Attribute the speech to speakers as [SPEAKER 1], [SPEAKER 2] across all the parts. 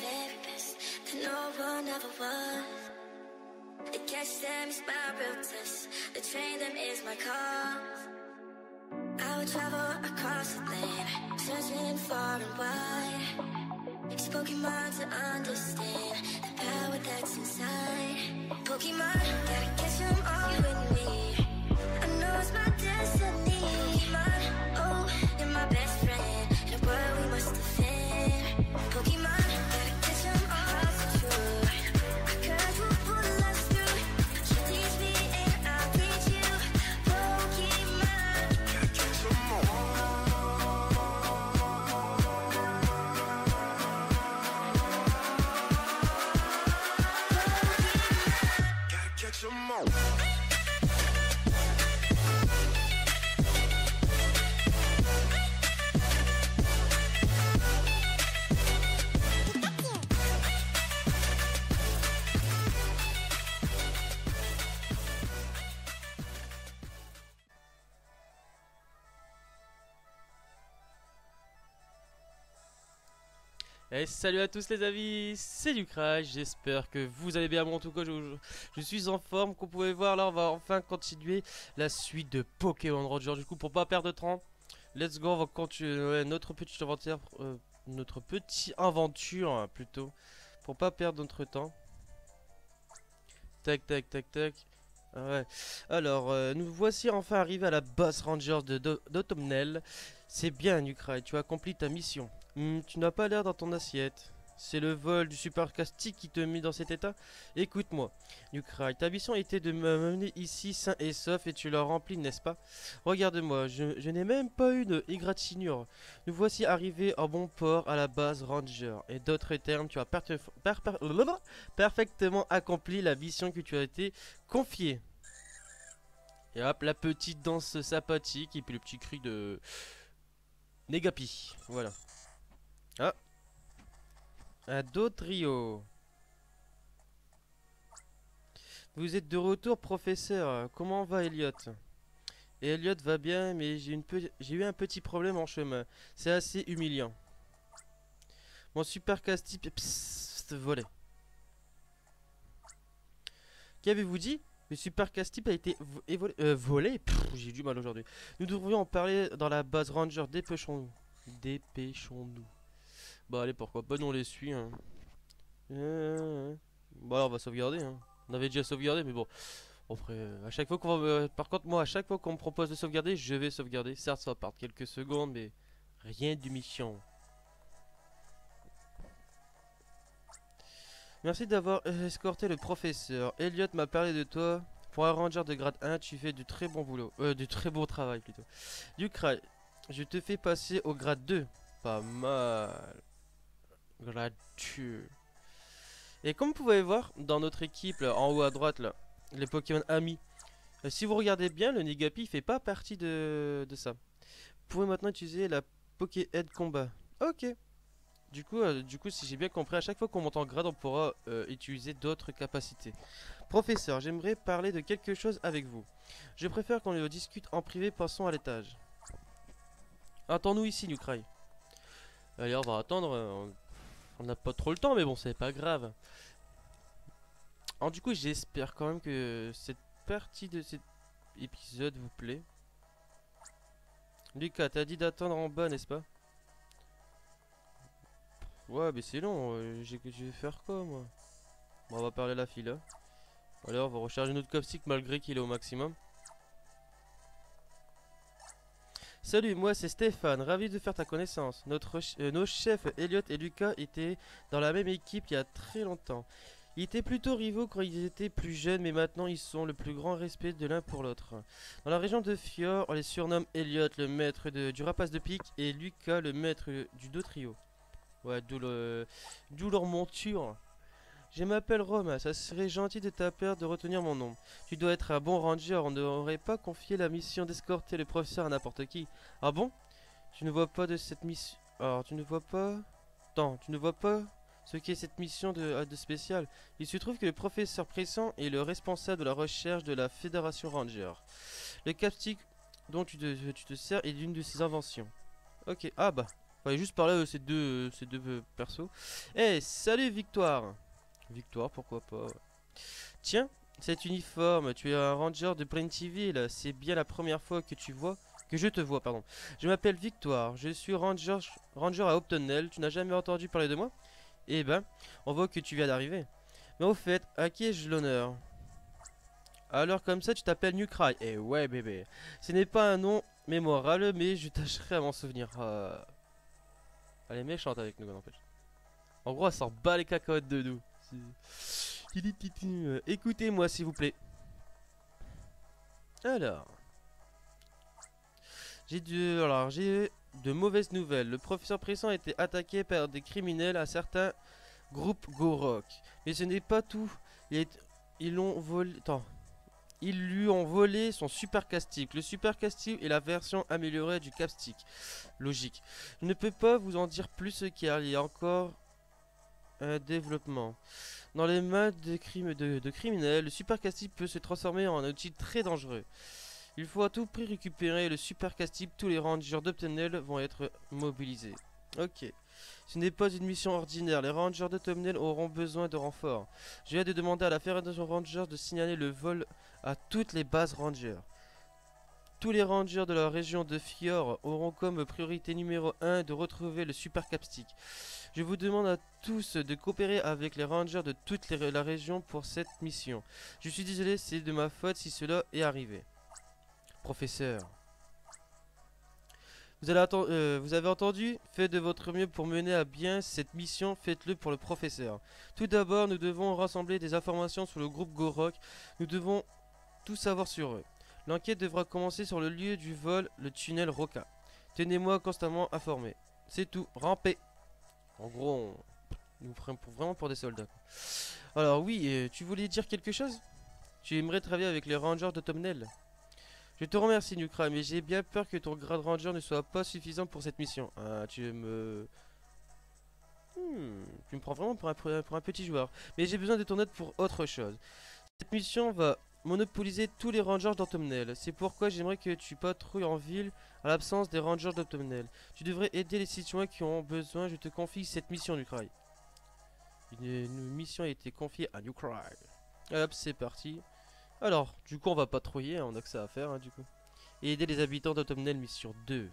[SPEAKER 1] very best that no one ever was. The catch them is my real test. The train them is my cause. I would travel across the land, searching far and wide. It's Pokemon to understand the power that's inside. Pokemon, gotta catch them all with me. I know it's my destiny. Pokemon, oh, you're my best friend. In a world we must defend. Pokemon, gotta catch them all for true. I could pull the love through. You teach me and I'll teach you. Pokemon, gotta catch them all. Gotta catch them all.
[SPEAKER 2] Et salut à tous les amis, c'est Lucrash, j'espère que vous allez bien. Bon, en tout cas je suis en forme. Comme vous pouvez voir là, on va enfin continuer la suite de Pokémon Ranger. Du coup, pour pas perdre de temps, let's go, on va continuer notre petite aventure, plutôt, pour pas perdre notre temps. Tac tac tac tac. Ouais. Alors, nous voici enfin arrivés à la base Rangers d'Automnel. C'est bien, Lucrash, tu as accompli ta mission. Tu n'as pas l'air dans ton assiette. C'est le vol du super castique qui te met dans cet état. Écoute-moi, Lucrash, ta mission était de m'amener ici sain et sauf et tu l'as rempli, n'est-ce pas? Regarde-moi, je n'ai même pas eu de égratignure. Nous voici arrivés en bon port à la base Ranger. Et d'autres termes, tu as parfaitement accompli la mission que tu as été confiée. Et hop, la petite danse sympathique et puis le petit cri de Negapi. Voilà. Ah, un Dodrio. Vous êtes de retour, professeur. Comment va Elliot? Et Elliot va bien, mais j'ai eu un petit problème en chemin. C'est assez humiliant. Mon super casse-type volé. Qu'avez-vous dit? Le super casse-type a été volé. J'ai du mal aujourd'hui. Nous devrions en parler dans la base Ranger. Dépêchons-nous. Dépêchons-nous. Bah allez, pourquoi pas, nous on les suit hein. Bon alors on va sauvegarder hein. On avait déjà sauvegardé mais bon. Après à chaque fois qu'on va... par contre moi à chaque fois qu'on me propose de sauvegarder, je vais sauvegarder. Certes ça va perdre quelques secondes mais rien de mission. Merci d'avoir escorté le professeur. Elliot m'a parlé de toi. Pour un ranger de grade 1, tu fais du très bon boulot. Du très bon travail plutôt. Lucrash, je te fais passer au grade 2. Pas mal. Grade 2. Et comme vous pouvez voir dans notre équipe là, en haut à droite là, les Pokémon amis, si vous regardez bien, le Negapi fait pas partie de ça. Vous pouvez maintenant utiliser la Pokéhead Combat. Ok. Du coup, si j'ai bien compris, à chaque fois qu'on monte en grade, on pourra utiliser d'autres capacités. Professeur, j'aimerais parler de quelque chose avec vous. Je préfère qu'on le discute en privé, passons à l'étage. Attends-nous ici, Lucrash. Allez, on va attendre. On n'a pas trop le temps, mais bon, c'est pas grave. Alors, du coup, j'espère quand même que cette partie de cet épisode vous plaît. Lucas, t'as dit d'attendre en bas, n'est-ce pas? Ouais, mais c'est long. Je vais faire quoi, moi? Bon, on va parler à la fille là. Allez, on va recharger notre caustique malgré qu'il est au maximum. Salut, moi c'est Stéphane, ravi de faire ta connaissance. Nos chefs Elliot et Lucas étaient dans la même équipe il y a très longtemps. Ils étaient plutôt rivaux quand ils étaient plus jeunes, mais maintenant ils sont le plus grand respect de l'un pour l'autre. Dans la région de Fjord, on les surnomme Elliot, le maître du rapace de pique, et Lucas, le maître du Dodrio. Ouais, d'où leur monture. Je m'appelle Rome, ça serait gentil de ta part de retenir mon nom. Tu dois être un bon ranger, on n'aurait pas confié la mission d'escorter le professeur à n'importe qui. Ah bon? Tu ne vois pas de cette mission... Alors, tu ne vois pas... Attends, tu ne vois pas ce qu'est cette mission de spécial? Il se trouve que le professeur Pressant est le responsable de la recherche de la Fédération Ranger. Le capstique dont tu te sers est l'une de ses inventions. Ok, ah bah, Fallait juste parler de ces deux persos. Eh, salut Victoire. Victoire, pourquoi pas. Tiens, cet uniforme, tu es un ranger de Plentyville. C'est bien la première fois que je te vois, pardon. Je m'appelle Victoire, je suis ranger à Optonel. Tu n'as jamais entendu parler de moi? Eh ben, on voit que tu viens d'arriver. Mais au fait, à qui ai-je l'honneur? Alors comme ça, tu t'appelles Newcry. Eh ouais, bébé. Ce n'est pas un nom mémorable, mais je tâcherai à m'en souvenir. Elle est méchante avec nous, n'empêche. En gros, elle s'en bat les cacahuètes de nous. Écoutez-moi, s'il vous plaît. Alors, j'ai de mauvaises nouvelles. Le professeur Pressant a été attaqué par des criminels à certains groupes Gorok. Mais ce n'est pas tout. Ils l'ont volé. Attends. Ils lui ont volé son super castique. Le super castique est la version améliorée du capstick. Logique. Je ne peux pas vous en dire plus car il y a encore un développement. Dans les mains de criminels, le super castique peut se transformer en un outil très dangereux. Il faut à tout prix récupérer le super castique. Tous les rangers d'Optonel vont être mobilisés. Ok. Ce n'est pas une mission ordinaire. Les rangers d'Optonel auront besoin de renforts. Je viens de demander à la Fédération Rangers de signaler le vol à toutes les bases rangers. Tous les rangers de la région de Fjord auront comme priorité numéro 1 de retrouver le super capstick. Je vous demande à tous de coopérer avec les rangers de toute la région pour cette mission. Je suis désolé, c'est de ma faute si cela est arrivé. Professeur. Vous avez entendu? Faites de votre mieux pour mener à bien cette mission, faites-le pour le professeur. Tout d'abord, nous devons rassembler des informations sur le groupe Gorok. Nous devons tout savoir sur eux. L'enquête devra commencer sur le lieu du vol, le tunnel Roca. Tenez-moi constamment informé. C'est tout, rampez. En gros, on nous prend vraiment pour des soldats, quoi. Alors oui, tu voulais dire quelque chose? Tu aimerais travailler avec les rangers de Tomnell? Je te remercie, Nukra, mais j'ai bien peur que ton grade ranger ne soit pas suffisant pour cette mission. Ah, tu me prends vraiment pour un petit joueur. Mais j'ai besoin de ton aide pour autre chose. Cette mission va monopoliser tous les rangers d'Automnel. C'est pourquoi j'aimerais que tu patrouilles en ville à l'absence des rangers d'Automnel. Tu devrais aider les citoyens qui ont besoin. Je te confie cette mission, Nukrai. Une mission a été confiée à Nukrai. Hop, c'est parti. Alors, du coup, on va patrouiller, hein, on a que ça à faire, hein, du coup. Et aider les habitants d'Automnel, mission 2.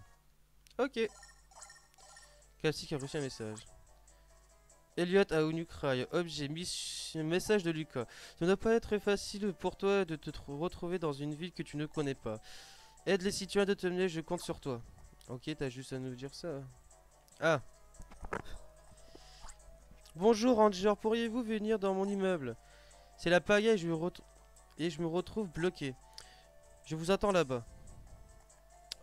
[SPEAKER 2] Ok. Calcic a reçu un message. Elliot à Nukrai. Objet, message de Lucas. Ça ne doit pas être facile pour toi de te retrouver dans une ville que tu ne connais pas. Aide les citoyens d'Automnel, je compte sur toi. Ok, t'as juste à nous dire ça. Ah. Bonjour, Ranger, pourriez-vous venir dans mon immeuble? C'est la pagaille et je me retrouve bloqué. Je vous attends là-bas.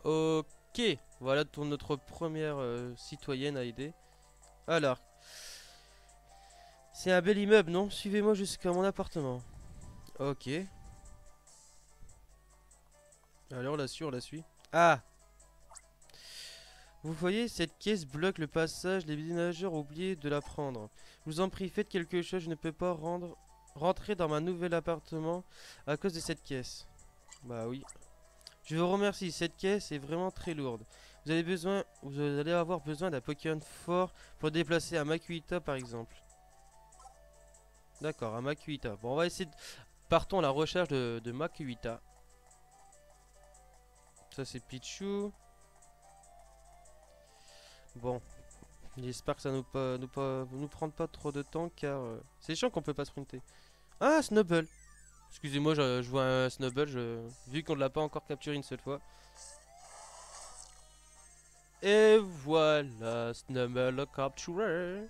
[SPEAKER 2] Ok, voilà notre première citoyenne à aider. Alors, c'est un bel immeuble, non? Suivez-moi jusqu'à mon appartement. Ok. Alors, on la suit, on la suit. Ah! Vous voyez, cette caisse bloque le passage. Les déménageurs ont oublié de la prendre. Je vous en prie, faites quelque chose. Je ne peux pas rentrer dans ma nouvel appartement à cause de cette caisse. Bah oui. Je vous remercie, cette caisse est vraiment très lourde. Vous allez avoir besoin d'un Pokémon fort pour déplacer un Makuhita par exemple. D'accord, un Makuhita. Bon, on va essayer de... Partons à la recherche de Makuhita. Ça c'est Pichu. Bon. J'espère que ça nous prend pas trop de temps car... c'est chiant qu'on peut pas sprinter. Ah, Snubble. Excusez-moi, je vois un Snubble, vu qu'on ne l'a pas encore capturé une seule fois. Et voilà, Snubble capturé.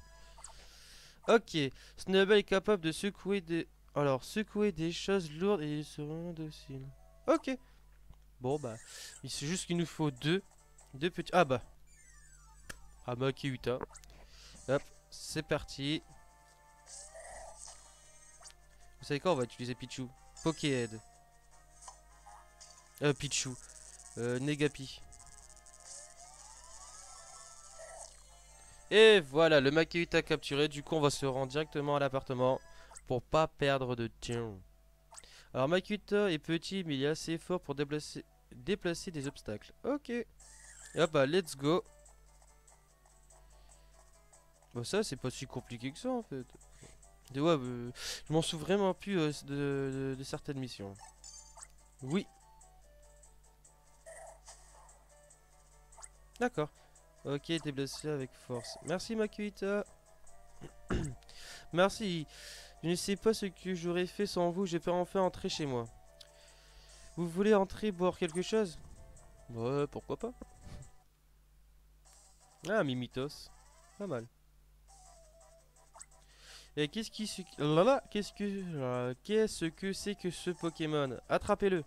[SPEAKER 2] Ok, Snubble est capable de secouer des... Alors, secouer des choses lourdes et il sera docile. Ok. Bon, bah, c'est juste qu'il nous faut deux petits... Ah bah. Ah bah, Kyuta. Hop, c'est parti. Vous savez quoi, on va utiliser Pichu. Pokéhead. Pichu. Negapi. Et voilà, le Makuhita capturé. Du coup, on va se rendre directement à l'appartement pour pas perdre de temps. Alors, Makuhita est petit, mais il est assez fort pour déplacer des obstacles. Ok. Et hop, bah, let's go. Bah ça c'est pas si compliqué que ça en fait. Ouais, je m'en souviens vraiment plus de certaines missions. Oui, d'accord. Ok, déblessé avec force. Merci Makuita. Merci. Je ne sais pas ce que j'aurais fait sans vous, j'ai pas enfin entrer chez moi. Vous voulez entrer boire quelque chose? Ouais, pourquoi pas. Ah, Mimitos. Pas mal. Et qu'est-ce qui se... Là là, qu'est-ce que c'est que ce Pokémon? Attrapez-le.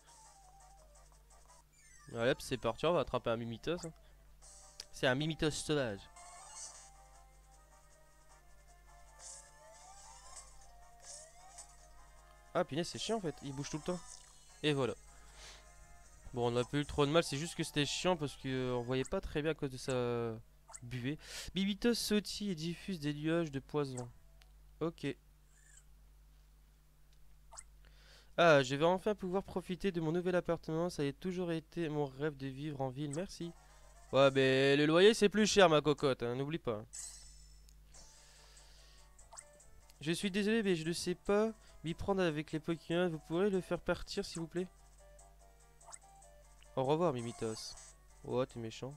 [SPEAKER 2] Ouais, hop, c'est parti, on va attraper un Mimitos, hein. C'est un Mimitos sauvage. Ah, punaise, c'est chiant en fait, il bouge tout le temps. Et voilà. Bon, on a pas eu trop de mal, c'est juste que c'était chiant parce que on voyait pas très bien à cause de sa buvée. Mimitos sautille et diffuse des nuages de poison. Ok. Ah, je vais enfin pouvoir profiter de mon nouvel appartement. Ça a toujours été mon rêve de vivre en ville. Merci. Ouais, mais le loyer c'est plus cher, ma cocotte, hein, n'oublie pas. Je suis désolé, mais je ne sais pas m'y prendre avec les Pokémon. Vous pourrez le faire partir, s'il vous plaît? Au revoir, Mimitos. Oh, t'es méchant.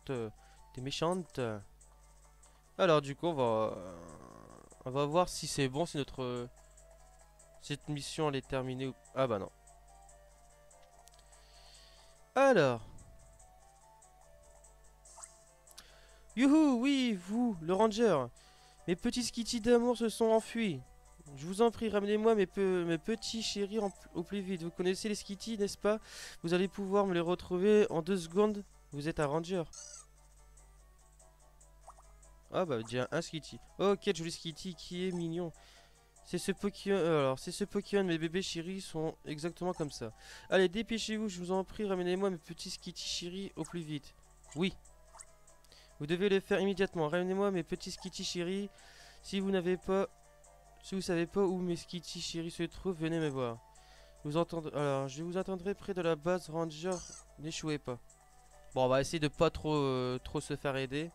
[SPEAKER 2] T'es méchante. Alors, du coup, on va voir si c'est bon, si notre cette mission elle est terminée ou... Ah bah non. Alors. Youhou, oui, vous, le ranger. Mes petits skitties d'amour se sont enfuis. Je vous en prie, ramenez-moi mes petits chéris au plus vite. Vous connaissez les skitties, n'est-ce pas? Vous allez pouvoir me les retrouver en 2 secondes. Vous êtes un ranger. Ah bah déjà un skitty. Ok, joli skitty qui est mignon. C'est ce Pokémon. Alors, c'est ce Pokémon. Mes bébés chéris sont exactement comme ça. Allez, dépêchez-vous, je vous en prie, ramenez-moi mes petits skitty chéris au plus vite. Oui. Vous devez le faire immédiatement. Ramenez-moi mes petits skitty chéris. Si vous n'avez pas Si vous savez pas où mes skitty chéris se trouvent, venez me voir. Alors, je vous attendrai près de la base Ranger. N'échouez pas. Bon, on va essayer de pas trop se faire aider.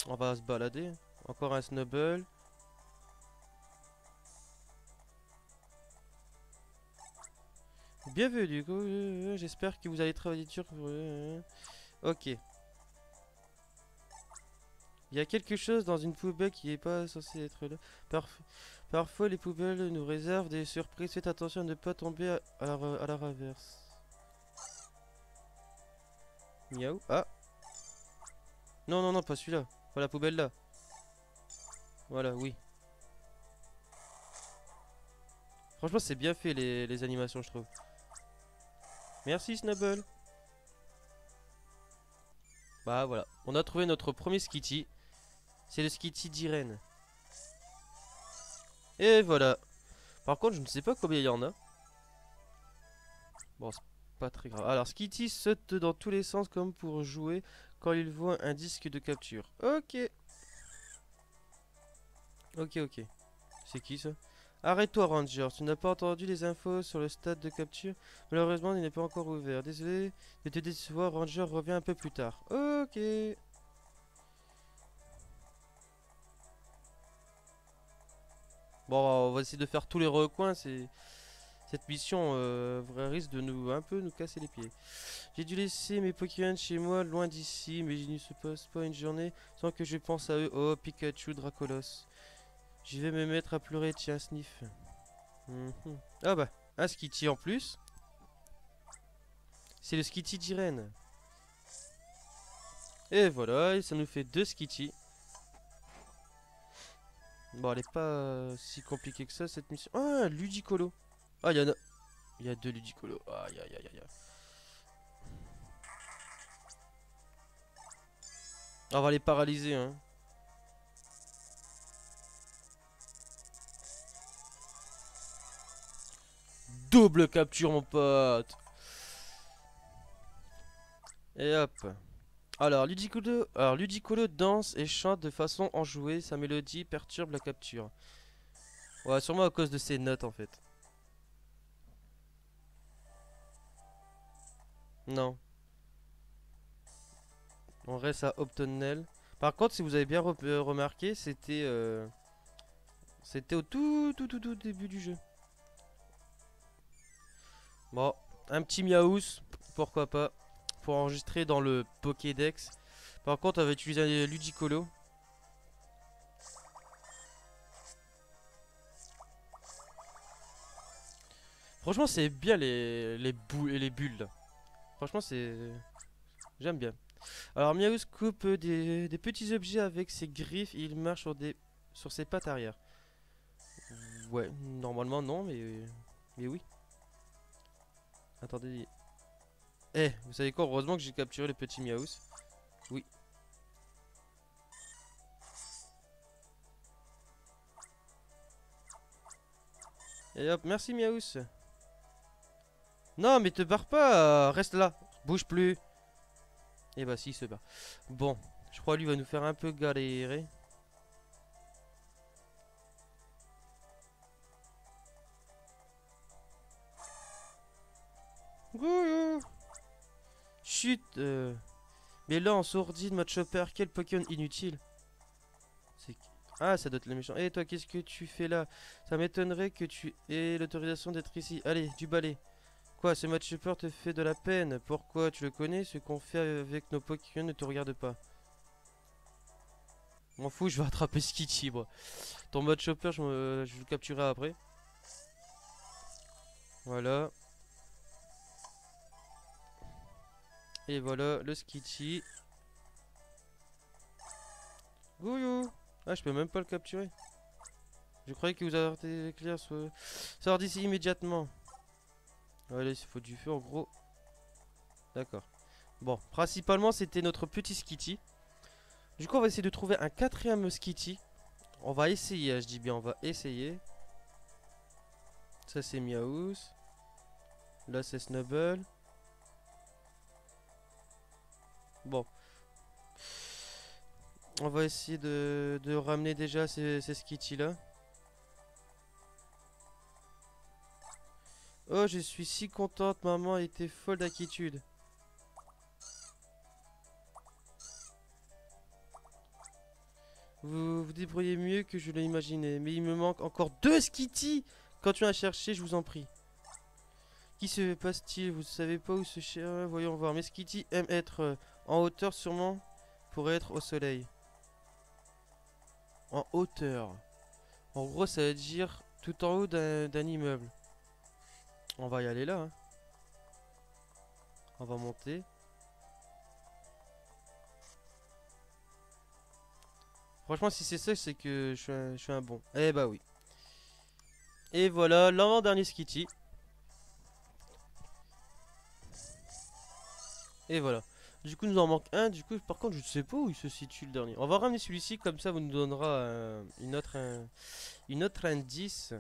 [SPEAKER 2] On va se balader. Encore un Snubble. Bienvenue. J'espère que vous allez travailler dur Ok. Il y a quelque chose dans une poubelle qui est pas censé être là. Parfois, les poubelles nous réservent des surprises. Faites attention à ne pas tomber à la reverse. Miaou. Ah. Non, non, non, pas celui-là. Pas la poubelle là. Voilà, oui. Franchement, c'est bien fait les animations, je trouve. Merci, Snubble. Bah voilà. On a trouvé notre premier Skitty. C'est le Skitty d'Irène. Et voilà. Par contre, je ne sais pas combien il y en a. Bon, c'est pas très grave. Alors, Skitty saute dans tous les sens comme pour jouer quand il voit un disque de capture. Ok. Ok, ok. C'est qui ça? Arrête-toi, Ranger. Tu n'as pas entendu les infos sur le stade de capture? Malheureusement, il n'est pas encore ouvert. Désolé de te décevoir. Ranger revient un peu plus tard. Ok. Bon, on va essayer de faire tous les recoins. Cette mission risque de un peu nous casser les pieds. J'ai dû laisser mes Pokémon chez moi, loin d'ici, mais il ne se passe pas une journée sans que je pense à eux. Oh, Pikachu, Dracolos. Je vais me mettre à pleurer, tiens, sniff. Ah bah, un Skitty en plus. C'est le Skitty d'Irène. Et voilà, et ça nous fait 2 Skitty. Bon, elle est pas si compliquée que ça, cette mission. Ah, Ludicolo. Ah, il y a 2 Ludicolo. Aïe, aïe, aïe, aïe. On va les paralyser, hein. Double capture, mon pote. Et hop. Ludicolo danse et chante de façon enjouée. Sa mélodie perturbe la capture. Ouais, sûrement à cause de ses notes, en fait. Non. On reste à Optonel. Par contre, si vous avez bien remarqué, c'était au tout début du jeu. Bon, un petit Miaous, pourquoi pas, pour enregistrer dans le Pokédex. Par contre, on va utiliser un Ludicolo. Franchement, c'est bien les bulles là. Franchement, c'est... J'aime bien. Alors, Miaous coupe des petits objets avec ses griffes. Il marche sur ses pattes arrière. Ouais, normalement non, mais oui. Attendez. Eh, vous savez quoi? Heureusement que j'ai capturé le petit Miaous. Oui. Et hop, merci Miaous. Non, mais te barre pas, reste là. Bouge plus. Et bah si, il se barre. Bon, je crois lui va nous faire un peu galérer. Gouillou. Chut. Mais là, en sourdine, mode chopper, quel Pokémon inutile. Ah, ça doit être le méchant. Eh, toi, qu'est-ce que tu fais là? Ça m'étonnerait que tu aies l'autorisation d'être ici. Allez, du balai. Quoi, ce match support te fait de la peine? Pourquoi? Tu le connais? Ce qu'on fait avec nos Pokémon ne te regarde pas. M'en fous, je vais attraper Skitty, moi. Ton mode chopper, je le capturerai après. Voilà. Et voilà, le Skitty. Gouillou. Ah, je peux même pas le capturer. Je croyais que vous avez clair. Sors d'ici immédiatement. Allez, il faut du feu en gros. D'accord. Bon, principalement c'était notre petit Skitty. Du coup on va essayer de trouver un quatrième Skitty. On va essayer, je dis bien on va essayer. Ça c'est Miaous. Là c'est Snubble. Bon. On va essayer de ramener déjà ces Skitty là. Oh, je suis si contente, maman était folle d'inquiétude. Vous vous débrouillez mieux que je l'ai imaginé. Mais il me manque encore 2 Skitty. Quand tu as cherché, je vous en prie. Qui se passe-t-il? Vous savez pas où se cherche? Voyons voir. Mais Skitty aime être en hauteur sûrement pour être au soleil. En hauteur. En gros, ça veut dire tout en haut d'un immeuble. On va y aller là. Hein. On va monter. Franchement, si c'est ça, c'est que je suis un bon. Eh bah oui. Et voilà, l'avant-dernier Skitty. Et voilà. Du coup, nous en manque un. Du coup, par contre, je ne sais pas où il se situe le dernier. On va ramener celui-ci, comme ça, vous nous donnera une autre indice.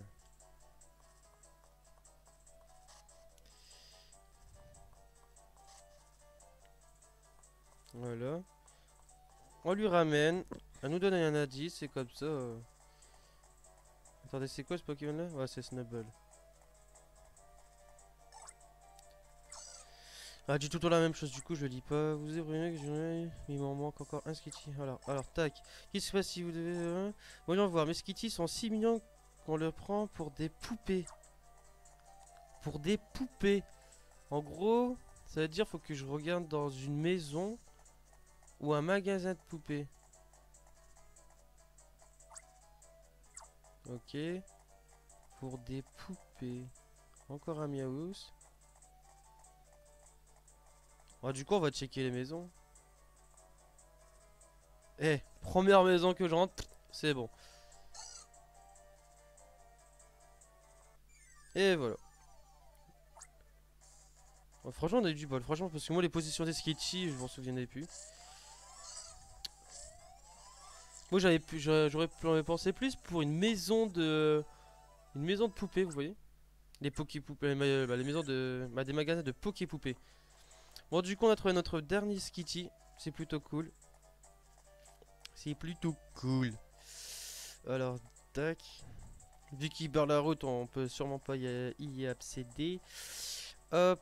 [SPEAKER 2] Voilà. On lui ramène. Elle nous donne un indice, c'est comme ça. Attendez, c'est quoi ce Pokémon là? Ouais, c'est Snubble. Ah, dis tout le temps la même chose, du coup, je le dis pas. Vous avez que je... Il m'en manque encore un Skitty. Alors, tac. Qu'est-ce qui se passe si vous devez... Voyons voir. Mes Skitty sont si mignons qu'on le prend pour des poupées. Pour des poupées. En gros, ça veut dire faut que je regarde dans une maison ou un magasin de poupées. Ok. Pour des poupées. Encore un Miaous. Ah, du coup, on va checker les maisons. Eh, première maison que je rentre, c'est bon. Et voilà. Oh, franchement, on a eu du bol. Franchement, parce que moi, les positions des Skitty, je m'en souvenais plus. Moi, j'aurais pensé plus pour une maison de... Une maison de poupées, vous voyez. Les Poké-poupées, les maisons de... des magasins de Poké-poupées. Bon, du coup, on a trouvé notre dernier Skitty. C'est plutôt cool. C'est plutôt cool. Alors, tac. Vu qu'il barre la route, on peut sûrement pas y accéder. Hop.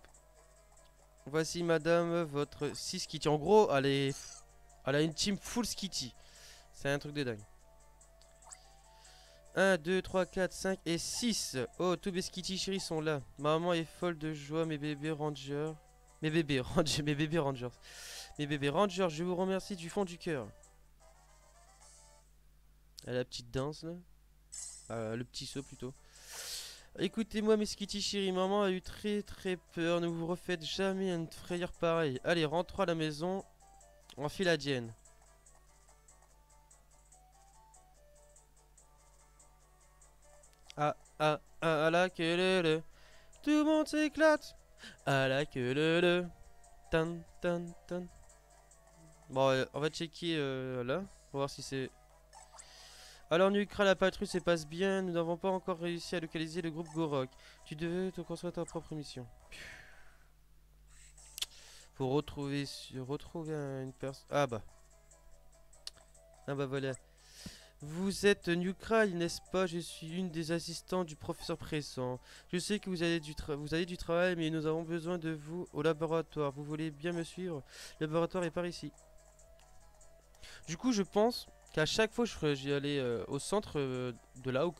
[SPEAKER 2] Voici madame, votre 6 Skitty. En gros, elle Elle a une team full skitty. C'est un truc de dingue. 1, 2, 3, 4, 5 et 6. Oh, tous mes skitty chéris sont là. Maman est folle de joie, mes bébés rangers. Mes bébés rangers, mes bébés rangers. Mes bébés rangers, je vous remercie du fond du cœur. La petite danse là. Le petit saut plutôt. Écoutez-moi mes skitty chéris, maman a eu très peur. Ne vous refaites jamais une frayeur pareille. Allez, rentrons à la maison. Enfile la Dienne. À la queue le. Tout le monde s'éclate. À la queue le. Tan tan tan. Bon, on va checker là. Pour voir si c'est. Alors Nukra, la patrouille se passe bien. Nous n'avons pas encore réussi à localiser le groupe Gorok. Tu devais te construire ta propre mission. Faut retrouver une personne. Ah bah voilà. Vous êtes Nukra, n'est-ce pas? Je suis une des assistantes du professeur Pressant. Je sais que vous avez du travail, mais nous avons besoin de vous au laboratoire. Vous voulez bien me suivre? Le laboratoire est par ici. Du coup, je pense qu'à chaque fois, j'y aller au centre de là où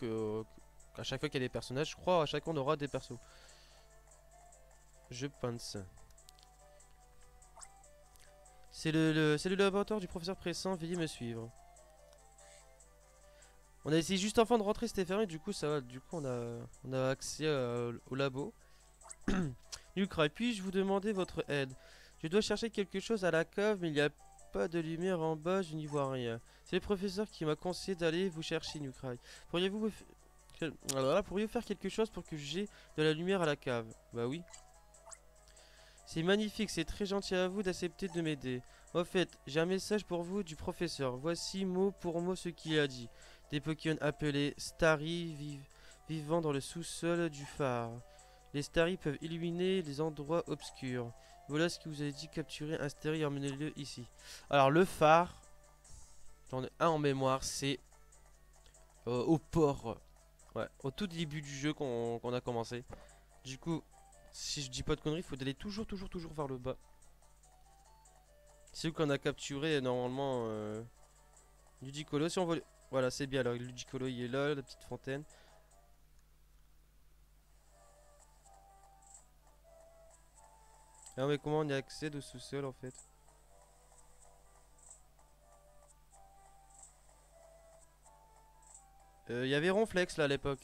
[SPEAKER 2] à chaque fois qu'il y a des personnages, je crois à chaque fois on aura des persos. Je pense. C'est le laboratoire du professeur Pressant. Veuillez me suivre. On a essayé juste enfin de rentrer, c'était fermé, du coup ça va, du coup on a accès au labo. Nukra, puis-je vous demander votre aide? Je dois chercher quelque chose à la cave, mais il n'y a pas de lumière en bas, je n'y vois rien. C'est le professeur qui m'a conseillé d'aller vous chercher, Nukra. Pourriez-vous faire quelque chose pour que j'ai de la lumière à la cave? Bah oui. C'est magnifique, c'est très gentil à vous d'accepter de m'aider. En fait, j'ai un message pour vous du professeur. Voici mot pour mot ce qu'il a dit. Des Pokémon appelés Starry vivant dans le sous-sol du phare. Les Starry peuvent illuminer les endroits obscurs. Voilà ce que vous avez dit, capturer un Starry et emmenez-le ici. Alors le phare, j'en ai un en mémoire, c'est au port. Ouais, au tout début du jeu qu'on a commencé. Du coup, si je dis pas de conneries, il faut aller toujours vers le bas. C'est où qu'on a capturé normalement Ludicolo. Si on veut... Voilà, c'est bien. Alors, Ludicolo, il est là, la petite fontaine. Ah, mais comment on y accède au sous-sol en fait? Il y avait Ronflex là à l'époque.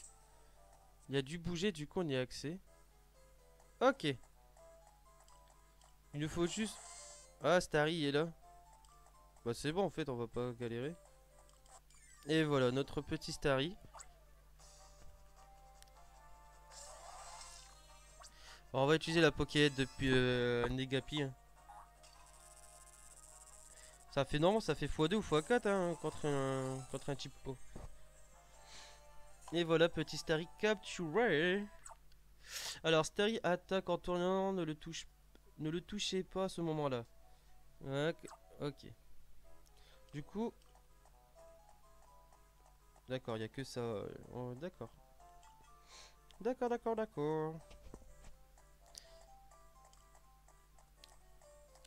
[SPEAKER 2] Il a dû bouger, du coup on y a accès. Ok. Il nous faut juste... Ah, Starry est là. Bah c'est bon en fait, on va pas galérer. Et voilà, notre petit Starry. Bon, on va utiliser la Pokéhead depuis Negapi. Hein. Ça fait non, ça fait x2 ou x4 hein, contre un type haut. Et voilà, petit Starry capturé. Alors, Starry attaque en tournant, ne le touchez pas à ce moment-là. Ok. Du coup... D'accord, il n'y a que ça. Oh, d'accord. D'accord.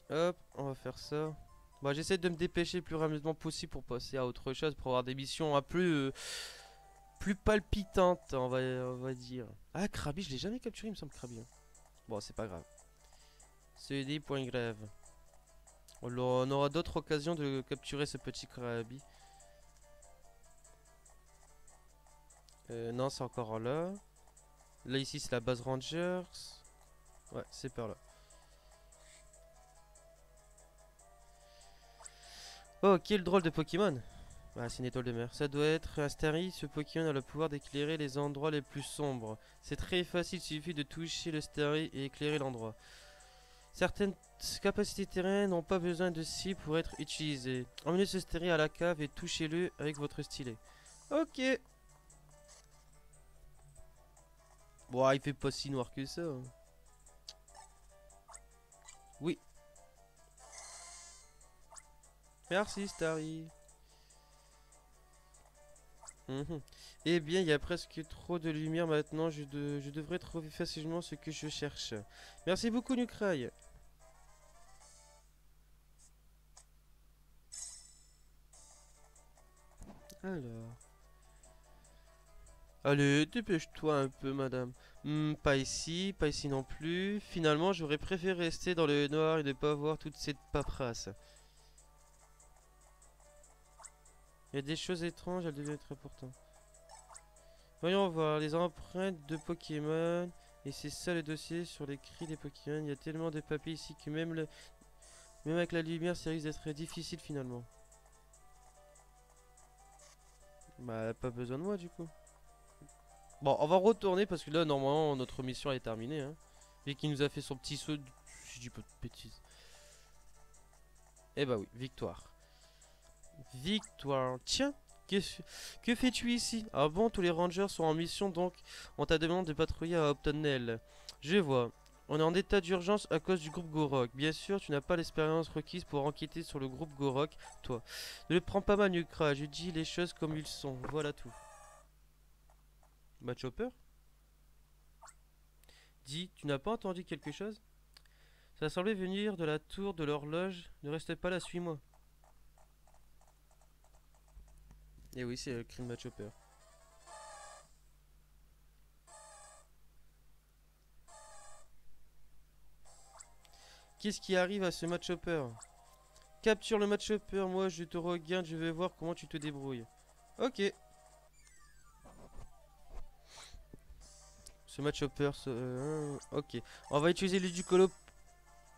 [SPEAKER 2] Hop, on va faire ça. Bah, j'essaie de me dépêcher le plus rapidement possible pour passer à autre chose, pour avoir des missions un peu plus palpitantes, on va dire. Ah, Krabi, je l'ai jamais capturé, il me semble, Krabi. Bon, c'est pas grave. C'est des points graves. On aura d'autres occasions de capturer ce petit Krabi. Non, c'est encore là. Là, ici, c'est la base Rangers. Ouais, c'est par là. Oh, quel drôle de Pokémon! Ah, c'est une étoile de mer. Ça doit être un Starry. Ce Pokémon a le pouvoir d'éclairer les endroits les plus sombres. C'est très facile, il suffit de toucher le Starry et éclairer l'endroit. Certaines capacités terrain n'ont pas besoin de cible pour être utilisées. Emmenez ce Starry à la cave et touchez-le avec votre stylet. Ok. Bon, il fait pas si noir que ça. Hein. Oui. Merci, Starry. Eh bien, il y a presque trop de lumière maintenant. Je devrais trouver facilement ce que je cherche. Merci beaucoup, Nukrai. Alors. Allez, dépêche-toi un peu, madame. Pas ici, pas ici non plus. Finalement, j'aurais préféré rester dans le noir et ne pas voir toute cette paperasse. Il y a des choses étranges, elles devaient être importantes. Voyons voir, les empreintes de Pokémon. Et c'est ça le dossier sur les cris des Pokémon. Il y a tellement de papiers ici que même avec la lumière, ça risque d'être difficile finalement. Bah, pas besoin de moi du coup. Bon, on va retourner parce que là, normalement, notre mission est terminée. Hein. Vu qu'il nous a fait son petit saut, si je dis pas de bêtises. Eh bah oui, victoire. Victoire. Tiens, que fais-tu ici? Ah bon, tous les rangers sont en mission donc on t'a demandé de patrouiller à Optonel. Je vois. On est en état d'urgence à cause du groupe Gorok. Bien sûr, tu n'as pas l'expérience requise pour enquêter sur le groupe Gorok, toi. Ne le prends pas mal, Nukra. Je dis les choses comme ils sont. Voilà tout. Chopper? Dis, tu n'as pas entendu quelque chose? Ça semblait venir de la tour de l'horloge. Ne reste pas là, suis-moi. Et oui, c'est le cri de Chopper. Qu'est-ce qui arrive à ce Chopper? Capture le Chopper, moi je te regarde, je vais voir comment tu te débrouilles. Ok. Ce Chopper, ok. On va utiliser le Ducolo.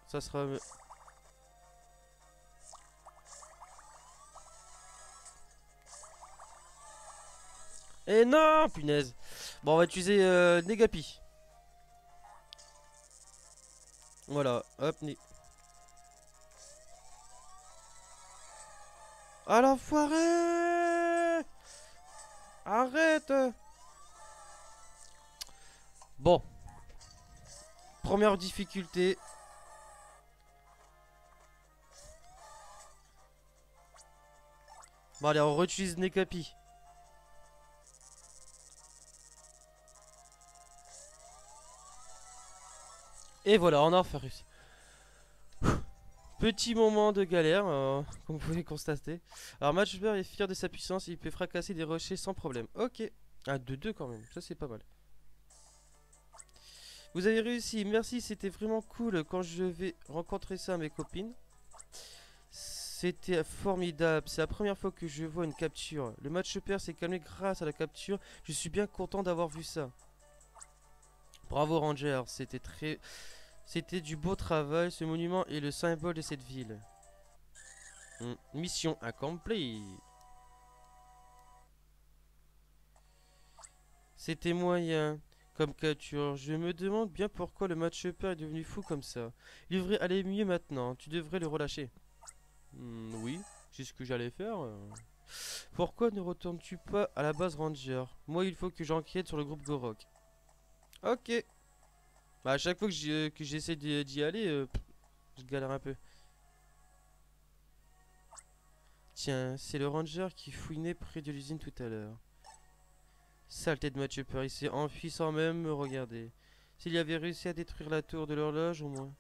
[SPEAKER 2] Ça sera... Eh non, punaise. Bon, on va utiliser Negapi. Voilà, hop, ah l'enfoiré! Arrête! Bon. Première difficulté. Bon allez, on réutilise Nekapi. Et voilà, on a enfin réussi. Petit moment de galère, comme vous pouvez constater. Alors Matchbear est fier de sa puissance, il peut fracasser des rochers sans problème. Ok. Ah, 2-2 quand même, ça c'est pas mal. Vous avez réussi, merci, c'était vraiment cool quand je vais rencontrer ça à mes copines. C'était formidable, c'est la première fois que je vois une capture. Le Matchbear s'est calmé grâce à la capture, je suis bien content d'avoir vu ça. Bravo Ranger, c'était du beau travail, ce monument est le symbole de cette ville. Mission accomplie. C'était moyen comme capture. Je me demande bien pourquoi le Matchupper est devenu fou comme ça. Il devrait aller mieux maintenant, tu devrais le relâcher. Oui, c'est ce que j'allais faire. Pourquoi ne retournes-tu pas à la base Ranger? Moi, il faut que j'enquête sur le groupe Gorok. Ok. Bah, à chaque fois que j'essaie d'y aller, je galère un peu. Tiens, c'est le ranger qui fouinait près de l'usine tout à l'heure. Saleté de Matchupper, il s'est enfui sans même me regarder. S'il y avait réussi à détruire la tour de l'horloge, au moins.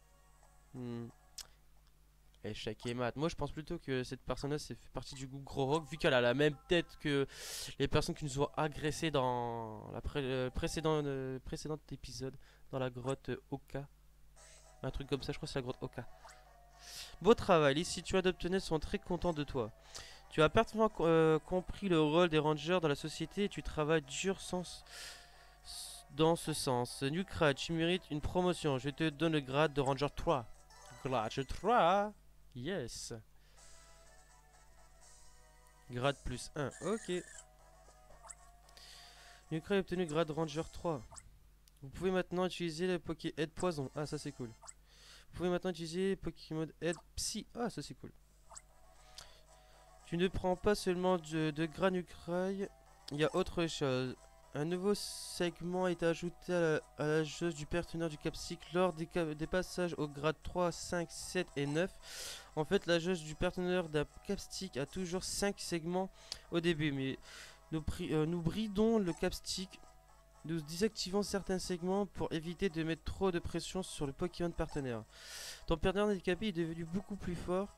[SPEAKER 2] Échec et mat. Moi, je pense plutôt que cette personne-là, c'est fait partie du groupe Gros Rock, vu qu'elle a la même tête que les personnes qui nous ont agressés dans le précédent épisode, dans la grotte Oka. Un truc comme ça, je crois que c'est la grotte Oka. Beau travail, les citoyens d'Optonel sont très contents de toi. Tu as parfaitement compris le rôle des rangers dans la société et tu travailles dur dans ce sens. Nukra, tu mérites une promotion. Je te donne le grade de Ranger 3. Grade 3. Yes. Grade plus 1. Ok. Nukra a obtenu grade Ranger 3. Vous pouvez maintenant utiliser le Poké Aide Poison. Ah, ça c'est cool. Vous pouvez maintenant utiliser Pokémon Aide Psy. Ah, ça c'est cool. Tu ne prends pas seulement de Granucrail, il y a autre chose. Un nouveau segment est ajouté à la jauge du partenaire du Capsic lors des passages au grade 3, 5, 7 et 9. En fait, la jauge du partenaire d'un Capstick a toujours 5 segments au début, mais nous bridons le Capstick. Nous désactivons certains segments pour éviter de mettre trop de pression sur le Pokémon partenaire. Ton partenaire handicapé est devenu beaucoup plus fort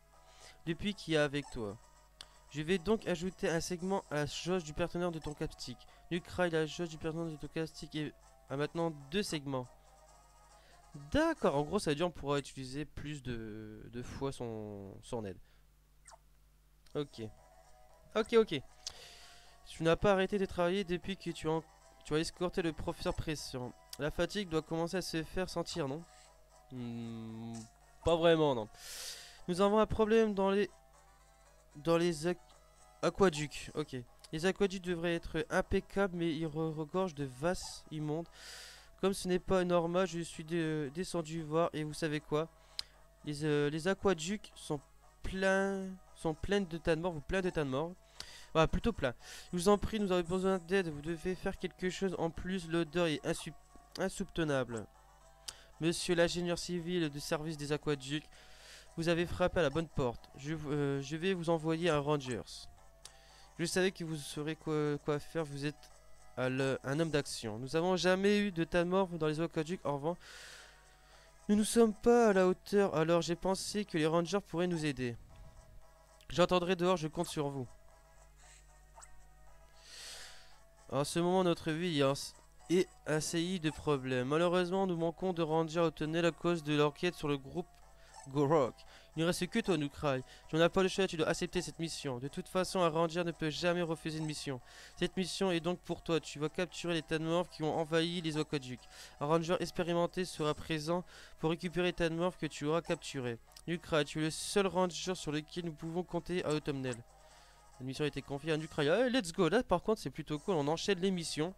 [SPEAKER 2] depuis qu'il est avec toi. Je vais donc ajouter un segment à la jauge du partenaire de ton capstick. Nukrai, la jauge du partenaire de ton capstick a maintenant 2 segments. D'accord, en gros ça veut dire qu'on pourra utiliser plus de fois son aide. Ok. Ok. Tu n'as pas arrêté de travailler depuis que tu as escorté le professeur Pression. La fatigue doit commencer à se faire sentir, non? Pas vraiment, non. Nous avons un problème dans les aquaducs. Ok. Les aquaducs devraient être impeccables, mais ils regorgent de vases immondes. Comme ce n'est pas normal, je suis descendu voir et vous savez quoi? Les aquaducs sont pleins de tas de morts, ou plein de tas de morts. Voilà, plutôt plein. Je vous en prie, nous avons besoin d'aide. Vous devez faire quelque chose en plus. L'odeur est insoupçonnable. Monsieur l'ingénieur civil du service des aquaducs, vous avez frappé à la bonne porte. Je vais vous envoyer un Rangers. Je savais que vous saurez quoi faire. Vous êtes un homme d'action. Nous n'avons jamais eu de tas de morts dans les aquaducs. En revanche, nous ne sommes pas à la hauteur. Alors j'ai pensé que les Rangers pourraient nous aider. J'entendrai dehors, je compte sur vous. En ce moment, notre vie est assaillie de problèmes. Malheureusement, nous manquons de Rangers au tunnel à cause de l'enquête sur le groupe Gorok. Il ne reste que toi, Nukrai. Tu n'as pas le choix, tu dois accepter cette mission. De toute façon, un Ranger ne peut jamais refuser une mission. Cette mission est donc pour toi. Tu vas capturer les tas de morts qui ont envahi les aquaducs. Un Ranger expérimenté sera présent pour récupérer les tas de morts que tu auras capturés. Nukrai, tu es le seul Ranger sur lequel nous pouvons compter à Autumnal. La mission a été confiée à Nukrai. Allez, let's go. Là, par contre, c'est plutôt cool. On enchaîne les missions.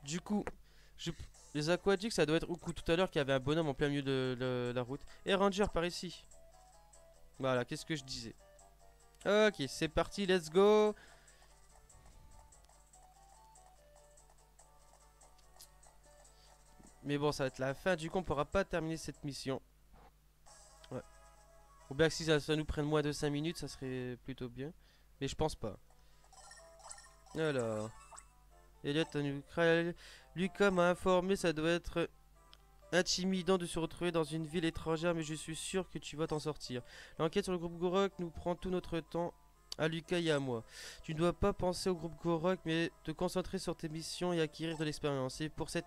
[SPEAKER 2] Du coup, les aquaducs, ça doit être au coup tout à l'heure qu'il y avait un bonhomme en plein milieu de la route. Et Ranger, par ici. Voilà, qu'est-ce que je disais? Ok, c'est parti, let's go. Mais bon, ça va être la fin. Du coup, on pourra pas terminer cette mission. Ouais. Ou bien que si ça nous prenne moins de 5 minutes, ça serait plutôt bien. Mais je pense pas. Alors. Elliot, Lucas m'a informé, ça doit être intimidant de se retrouver dans une ville étrangère, mais je suis sûr que tu vas t'en sortir. L'enquête sur le groupe Gorok nous prend tout notre temps, à Lucas et à moi. Tu ne dois pas penser au groupe Gorok, mais te concentrer sur tes missions et acquérir de l'expérience. Et pour cette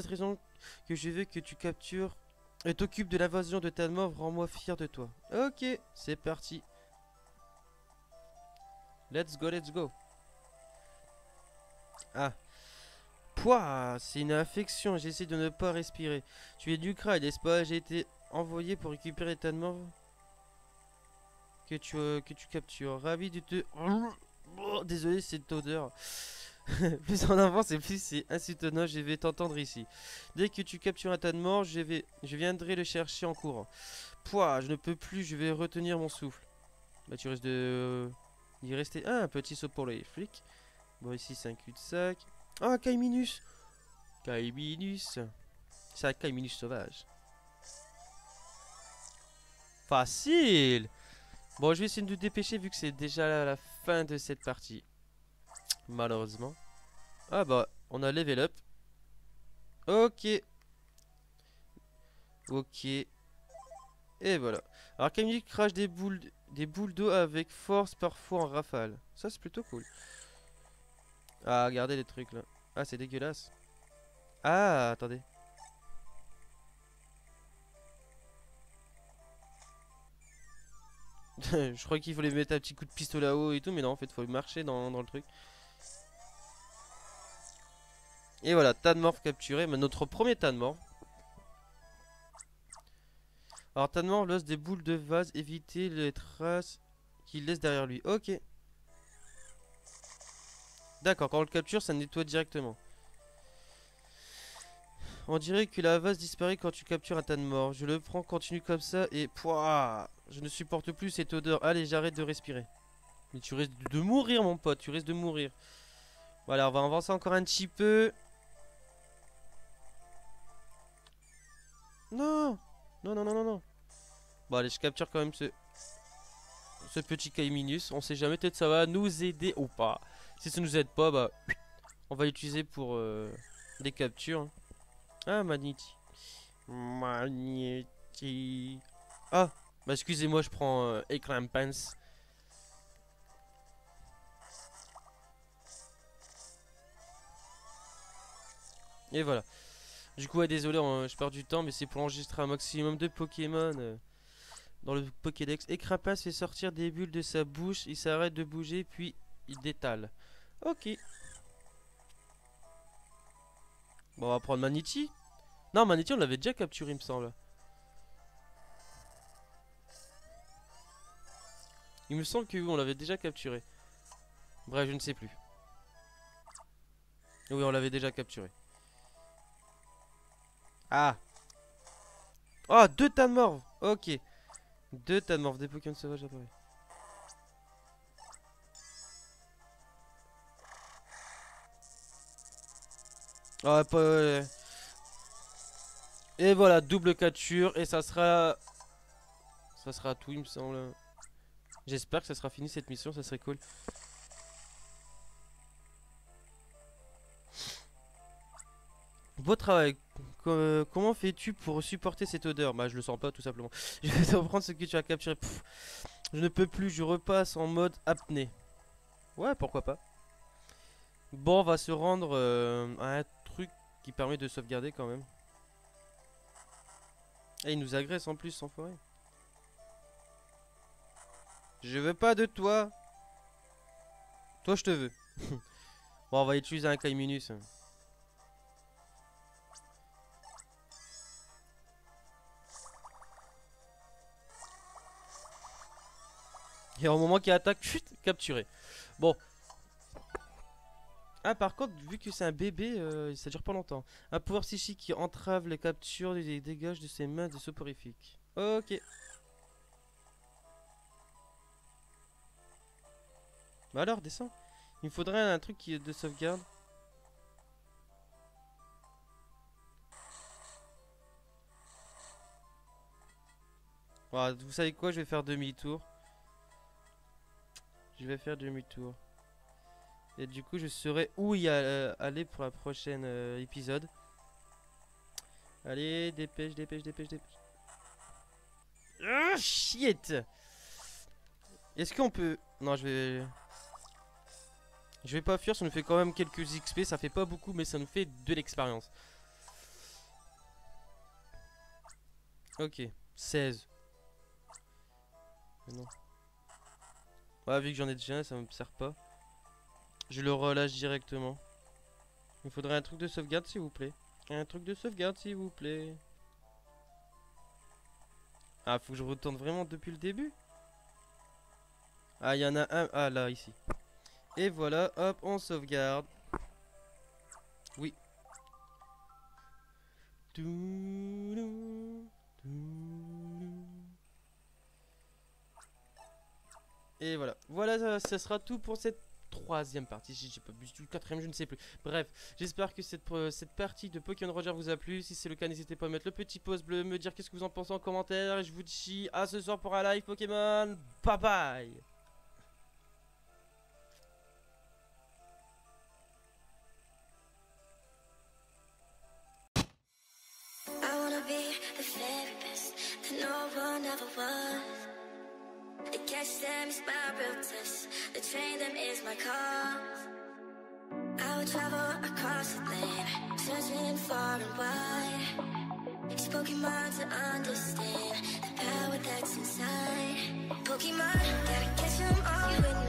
[SPEAKER 2] raison que je veux que tu captures et t'occupes de l'invasion de Tanmov, rends-moi fier de toi. Ok, c'est parti. Let's go. Ah. Pouah, c'est une infection, j'essaie de ne pas respirer. Tu es du crâne, n'est-ce pas? J'ai été envoyé pour récupérer ta mort que tu captures. Ravi de te... Oh, désolé, cette odeur. Plus on avance et plus c'est insoutenable, je vais t'entendre ici. Dès que tu captures un tas de mort, je viendrai le chercher en courant. Pouah, je ne peux plus, je vais retenir mon souffle. Bah tu risques de... y rester... Ah, un petit saut pour les flics. Bon, ici c'est un cul-de-sac. Ah, Kaiminus. C'est un Kaiminus sauvage. Facile. Bon, je vais essayer de nous dépêcher vu que c'est déjà la fin de cette partie. Malheureusement. Ah bah, on a level up. Ok. Et voilà. Alors Kaiminus crache des boules d'eau avec force, parfois en rafale. Ça, c'est plutôt cool. Ah, regardez les trucs là. Ah, c'est dégueulasse. Ah, attendez. Je crois qu'il fallait mettre un petit coup de pistolet là-haut et tout, mais non, en fait, il faut marcher dans le truc. Et voilà, tas de morts capturé. Mais notre premier tas de morts. Alors, tas de morts lance des boules de vase. Éviter les traces qu'il laisse derrière lui. Ok. D'accord, quand on le capture, ça nettoie directement. On dirait que la vase disparaît quand tu captures un tas de morts. Je le prends, continue comme ça et... Pouah, je ne supporte plus cette odeur. Allez, j'arrête de respirer. Mais tu risques de mourir, mon pote. Tu risques de mourir. Voilà, on va avancer encore un petit peu. Non. Non. Bon, allez, je capture quand même ce petit Kaiminus. On sait jamais, peut-être ça va nous aider ou pas. Si ça nous aide pas, bah... On va l'utiliser pour des captures. Ah, Magneti. Ah, bah excusez-moi, je prends Écran Pants. Et voilà. Du coup, ouais, désolé, je perds du temps, mais c'est pour enregistrer un maximum de Pokémon dans le Pokédex. Et Crapace fait sortir des bulles de sa bouche, il s'arrête de bouger, puis il détale. Ok. Bon, on va prendre Manichi. Non, Manichi, on l'avait déjà capturé, il me semble. Il me semble que oui, on l'avait déjà capturé. Bref, je ne sais plus. Oui, on l'avait déjà capturé. Ah. Oh, 2 Tanmorph. Ok. 2 Tanmorph, des Pokémon sauvages apparus. Ah, pas... Et voilà, double capture. Et ça sera... Ça sera tout, il me semble. J'espère que ça sera fini cette mission, ça serait cool. Beau travail. Comment fais-tu pour supporter cette odeur? Bah je le sens pas tout simplement. Je vais te reprendre ce que tu as capturé. Pff, je ne peux plus, je repasse en mode apnée. Ouais, pourquoi pas. Bon, on va se rendre à un truc qui permet de sauvegarder quand même. Et il nous agresse en plus, sans forêt. Je veux pas de toi. Toi, je te veux. Bon, on va utiliser un Kaiminus. Et au moment qu'il attaque, chut, capturé. Bon. Ah, par contre, vu que c'est un bébé, ça dure pas longtemps. Un pouvoir psychique qui entrave les captures et dégage de ses mains des soporifiques. Ok. Bah alors, descends. Il me faudrait un truc qui est de sauvegarde. Voilà, vous savez quoi, je vais faire demi-tour. Je vais faire demi-tour. Et du coup, je saurai où y aller pour la prochaine épisode. Allez, dépêche, dépêche, dépêche, dépêche. Ah, shit. Est-ce qu'on peut... Non, je vais... Je vais pas fuir, ça nous fait quand même quelques XP. Ça fait pas beaucoup, mais ça nous fait de l'expérience. Ok, 16. Mais non. Ouais, vu que j'en ai déjà un, ça me sert pas. Je le relâche directement. Il faudrait un truc de sauvegarde, s'il vous plaît. Un truc de sauvegarde, s'il vous plaît. Ah, faut que je retourne vraiment depuis le début. Ah, il y en a un. Ah, là, ici. Et voilà, hop, on sauvegarde. Oui. Et voilà. Voilà, ça sera tout pour cette troisième partie. Si j'ai pas plus du quatrième, je ne sais plus. Bref, j'espère que cette partie de Pokémon Roger vous a plu. Si c'est le cas, n'hésitez pas à mettre le petit pouce bleu, me dire qu'est-ce que vous en pensez en commentaire. Et je vous dis à ce soir pour un live Pokémon. Bye bye.
[SPEAKER 1] I wanna be the very best that no one ever was. To catch them is my real test. To train them is my cause. I would travel across the land, searching far and wide. Each Pokemon to understand the power that's inside. Pokemon, gotta catch them all. You